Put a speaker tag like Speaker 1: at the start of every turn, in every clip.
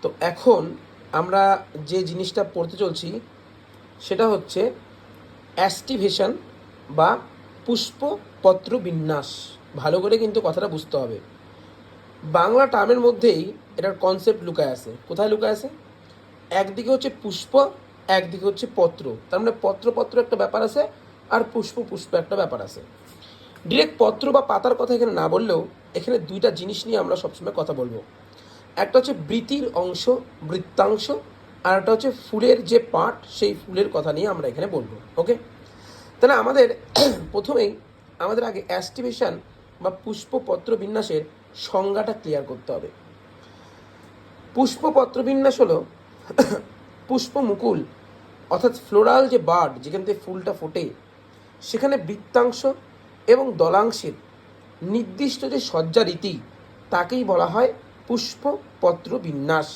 Speaker 1: তো এখন আমরা যে জিনিসটা পড়তে চলছি সেটা হচ্ছে অ্যাস্টিভেশন বা পুষ্পপত্র বিন্যাস। ভালো করে কিন্তু কথাটা বুঝতে হবে। বাংলা টার্মের মধ্যেই এটার কনসেপ্ট লুকায় আছে। কোথায় লুকায় আছে? একদিকে হচ্ছে পুষ্প, একদিকে হচ্ছে পত্র। তার মানে পত্র পত্র একটা ব্যাপার আছে, আর পুষ্প পুষ্প একটা ব্যাপার আছে। ডিরেক্ট পত্র বা পাতার কথা এখানে না বললেও এখানে দুইটা জিনিস নিয়ে আমরা সবসময় কথা বলবো। একটা হচ্ছে বৃতির অংশ, বৃত্তাংশ, আর একটা হচ্ছে ফুলের যে পার্ট, সেই ফুলের কথা নিয়ে আমরা এখানে বলবো। ওকে, তাহলে আমাদের প্রথমেই আমাদের আগে অ্যাস্টিভেশন বা পুষ্পপত্র বিন্যাসের সংজ্ঞাটা ক্লিয়ার করতে হবে। পুষ্পপত্র বিন্যাস হলো পুষ্পমুকুল অর্থাৎ ফ্লোরাল যে বার্ড, যেখান থেকে ফুলটা ফোটে, সেখানে বৃত্তাংশ এবং দলাংশের নির্দিষ্ট যে সজ্জা রীতি, তাকেই বলা হয় পুষ্পপত্র বিন্যাস।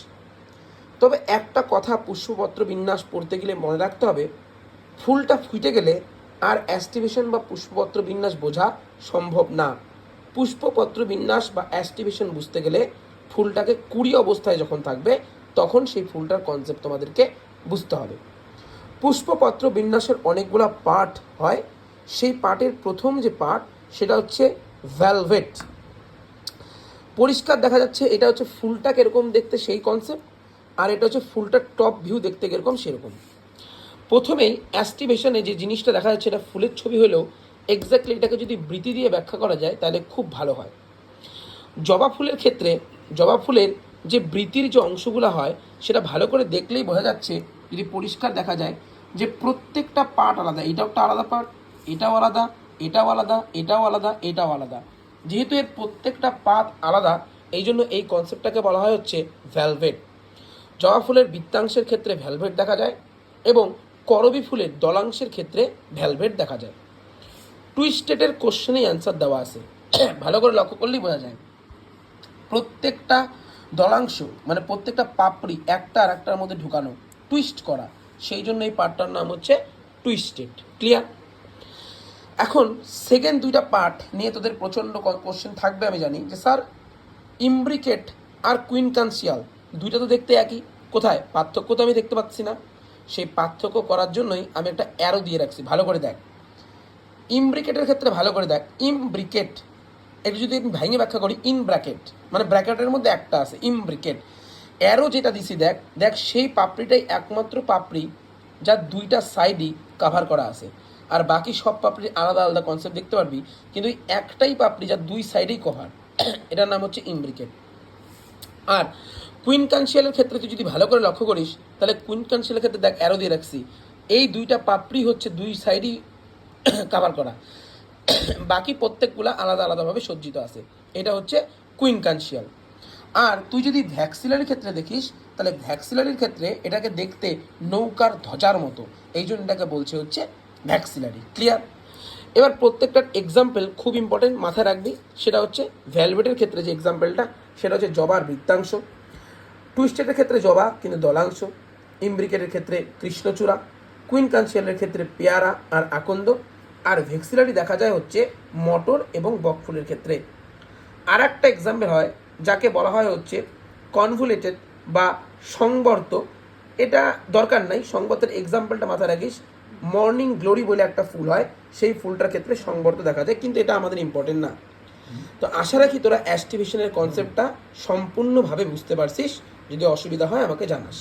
Speaker 1: তবে একটা কথা পুষ্পপত্র বিন্যাস পড়তে গেলে মনে রাখতে হবে, ফুলটা ফুটে গেলে আর অ্যাস্টিভেশন বা পুষ্পপত্র বিন্যাস বোঝা সম্ভব না। পুষ্পপত্র বিন্যাস বা অ্যাস্টিভেশন বুঝতে গেলে ফুলটাকে কুড়ি অবস্থায় যখন থাকবে তখন সেই ফুলটার কনসেপ্ট তোমাদেরকে বুঝতে হবে। পুষ্পপত্র বিন্যাসের অনেকগুলো পার্ট হয়। সেই পার্টের প্রথম যে পার্ট সেটা হচ্ছে ভ্যালভেট। পরিষ্কার দেখা যাচ্ছে এটা হচ্ছে ফুলটা কীরকম দেখতে সেই কনসেপ্ট, আর এটা হচ্ছে ফুলটার টপ ভিউ দেখতে কীরকম সেরকম। প্রথমেই অ্যাস্টিভেশনে যে জিনিসটা দেখা যাচ্ছে এটা ফুলের ছবি হলেও এক্স্যাক্টলি এটাকে যদি বৃত্তি দিয়ে ব্যাখ্যা করা যায় তাহলে খুব ভালো হয়। জবা ফুলের ক্ষেত্রে জবা ফুলের যে বৃত্তির যে অংশগুলো হয় সেটা ভালো করে দেখলেই বোঝা যাচ্ছে, যদি পরিষ্কার দেখা যায় যে প্রত্যেকটা পার্ট আলাদা। এটাও একটা আলাদা পার্ট, এটাও আলাদা, এটাও আলাদা, এটাও আলাদা, এটাও আলাদা। যেহেতু এর প্রত্যেকটা পাত আলাদা, এই জন্য এই কনসেপ্টটাকে বলা হয় হচ্ছে ভ্যালভেট। জবা ফুলের বৃত্তাংশের ক্ষেত্রে ভ্যালভেট দেখা যায় এবং করবী ফুলের দলাংশের ক্ষেত্রে ভ্যালভেট দেখা যায়। টুইস্টেডের কোশ্চেনেই অ্যান্সার দেওয়া আছে, ভালো করে লক্ষ্য করলেই বোঝা যায়। প্রত্যেকটা দলাংশ মানে প্রত্যেকটা পাপড়ি একটা আর একটার মধ্যে ঢুকানো, টুইস্ট করা, সেই জন্য এই পার্টটার নাম হচ্ছে টুইস্টেড। ক্লিয়ার? এখন সেকেন্ড দুইটা পার্ট নিয়ে তোদের প্রচণ্ড কোশ্চেন থাকবে আমি জানি, যে স্যার ইমব্রিকেট আর কুইনকানসিয়াল দুইটা তো দেখতে একই, কোথায় পার্থক্য তো আমি দেখতে পাচ্ছি না। সেই পার্থক্য করার জন্যই আমি একটা অ্যারো দিয়ে রাখছি, ভালো করে দেখ। ইমব্রিকেটের ক্ষেত্রে ভালো করে দেখ, ইমব্রিকেট এটা যদি আমি ভেঙে ব্যাখ্যা করি, ইন ব্র্যাকেট মানে ব্র্যাকেটের মধ্যে একটা আছে ইমব্রিকেট। অ্যারো যেটা দিছি দেখ দেখ সেই পাপড়িটাই একমাত্র পাপড়ি যার দুইটা সাইডই কাভার করা আছে, আর বাকি সব পাপড়ি আলাদা আলাদা কনসেপ্ট দেখতে পারবি, কিন্তু একটাই পাপড়ি যার দুই সাইডেই কভার, এটার নাম হচ্ছে ইমব্রিকেট। আর কুইনকানসিয়ালের ক্ষেত্রে তুই যদি ভালো করে লক্ষ্য করিস তাহলে কুইনকানসিয়ালের ক্ষেত্রে দেখ অ্যারো দিয়ে রাখছি, এই দুইটা পাপড়ি হচ্ছে দুই সাইডই কাভার করা, বাকি প্রত্যেকগুলো আলাদা আলাদাভাবে সজ্জিত আছে। এটা হচ্ছে কুইনকানসিয়াল। আর তুই যদি ভ্যাক্সিলারির ক্ষেত্রে দেখিস তাহলে ভ্যাক্সিলারির ক্ষেত্রে এটাকে দেখতে নৌকার ধ্বজার মতো, এই জন্য এটাকে বলছে হচ্ছে ভ্যাক্সিলারি। ক্লিয়ার? এবার প্রত্যেকটার এক্সাম্পল খুব ইম্পর্টেন্ট, মাথায় রাখবি। সেটা হচ্ছে ভ্যালভেটের ক্ষেত্রে যে এক্সাম্পলটা সেটা হচ্ছে জবার বৃত্তাংশ, টুইস্টেডের ক্ষেত্রে জবা কিন্তু দলাংশ, ইমব্রিকেটের ক্ষেত্রে কৃষ্ণচূড়া, কুইনকানসিয়ালের ক্ষেত্রে পেয়ারা আর আকন্দ, আর ভেক্সিলারি দেখা যায় হচ্ছে মটর এবং বকফুলের ক্ষেত্রে। আর একটা এক্সাম্পল হয় যাকে বলা হয় হচ্ছে কনভুলেটেড বা সংবর্ত। এটা দরকার নাই, সংবর্তের এক্সাম্পলটা মাথায় রাখিস। মর্নিং গ্লোরি বলে একটা ফুল হয়, সেই ফুলটার ক্ষেত্রে সংবর্ত দেখা যায়, কিন্তু এটা আমাদের ইম্পর্টেন্ট না। তো আশা রাখি তোরা অ্যাস্টিভেশনের কনসেপ্টটা সম্পূর্ণভাবে বুঝতে পারছিস। যদি অসুবিধা হয় আমাকে জানাস।